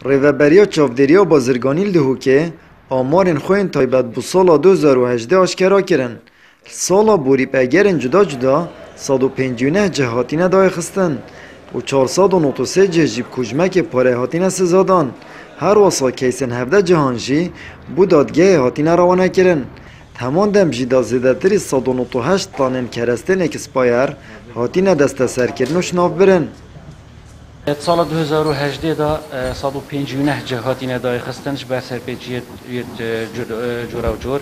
ریوبریا چاودریا بازرگانی لدهوکه آمارین خوین تایبت بو سالا 2018 آشکارا کرن. سالا بوریب اگرین جدا جدا 159 جهاتینه دای خستن و 493 جهجیب کجمک پاره هاتینه سزادان. هر واسا کیسن 17 جهانجی بو دادگاه هاتینه روانه کرن. همان دم جدا زیده تری 198 تانین کرستین اکسپایر هاتینه دست سرکرنوش ناف برن. سال 2018 دا 159 جهاتینه دای خستنش بر سرپیچی جورا و جور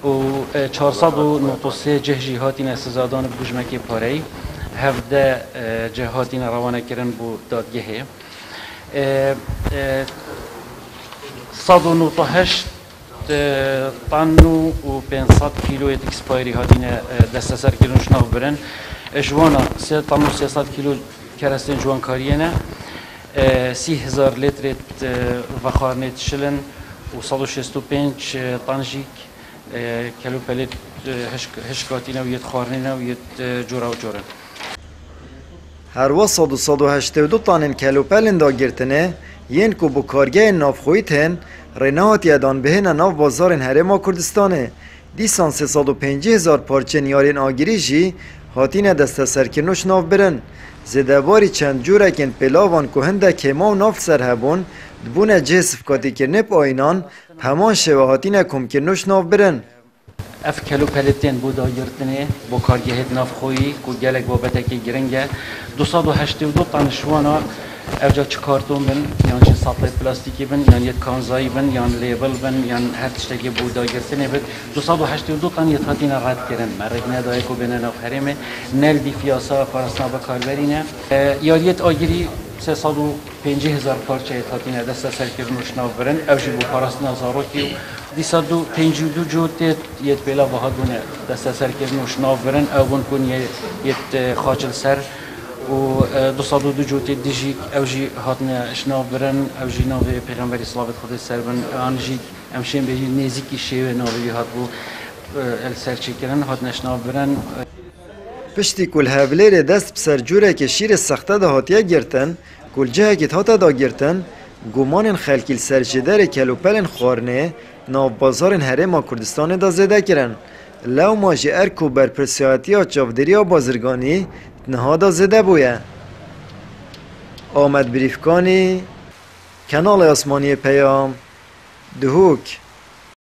و 493 جهجی هاتینه سزادان بوجمکی پاری 17 جهاتینه روانه کردن بو دادگاهی 198 طن و 500 کیلو اکسپایری هاتینه دست سر کردنش ناف برن جوانا 3 طن و 300 کیلو کرستین جوان کاریه 30,000 لیتر وخارنیت شلن و 165 طنجیک کلو پلیت هشکاتینه و یت خارنینه و یت جورا و جوره. هر وا 182 تانین کلو پلین دا گرتنه ین کو بو کارگاه نافخویت هن رنهات یادان بهن ناف بازارن هرما کردستانه دیسان 350,000 پارچه نیارین آگیری جی هاتین دست سرکرنوش ناف برن. زدباری چند جوره کن پلاوان که هنده کما و نافت سر هبون دبونه جسف کاتی کرنه پا اینان همان شوه هاتینه کم کرنوش ناف برن. اف کلو پلیتین بودا گرتنه با کارگهت ناف خویی که گلک بابته که گرنگه 282 تن شوانا اوجا چه کارتون بن یان چه سطح پلاستیکی بن یان یت کانزایی بن یان لیبل بن یان هر تشتکی بودا گرتنه بد 282 تن یت هاتین رد کردن مرگ نداره که بین ناف حرمه نل دی فیاسا پارسنا با کاربرینه یاریت آگیری 350,000 پارچه هاتین دست سر کردنش ناف برن اوجی بو پارسنا زاروکی 252 جوت یت بلا وهادونه دست سر کردنش ناف برن اون کن یت خاچل سر و 202 جوتی دیجی اوجی هاتن شناف برن اوجی ناوی پیغمبری صلوات خدا سر بن آنجی امشین بهی نزدیکی شیوه ناوی هات بو السرچی کردن هاتن شناف برن. پشتی کل هفلیر دست بسر جوره که شیر سخته ده هاتیه گرتن کل جه که هاته دا گرتن گمان خلکیل سرجدر کلوپلن خارنه ناو بازارن هرما کردستان دا زده کرن. لو ماجی ارکو بر پرسیاتی ها چافدری بازرگانی نهادا زده بویه. آمد بریفکانی کانال آسمانی پیام دهوک.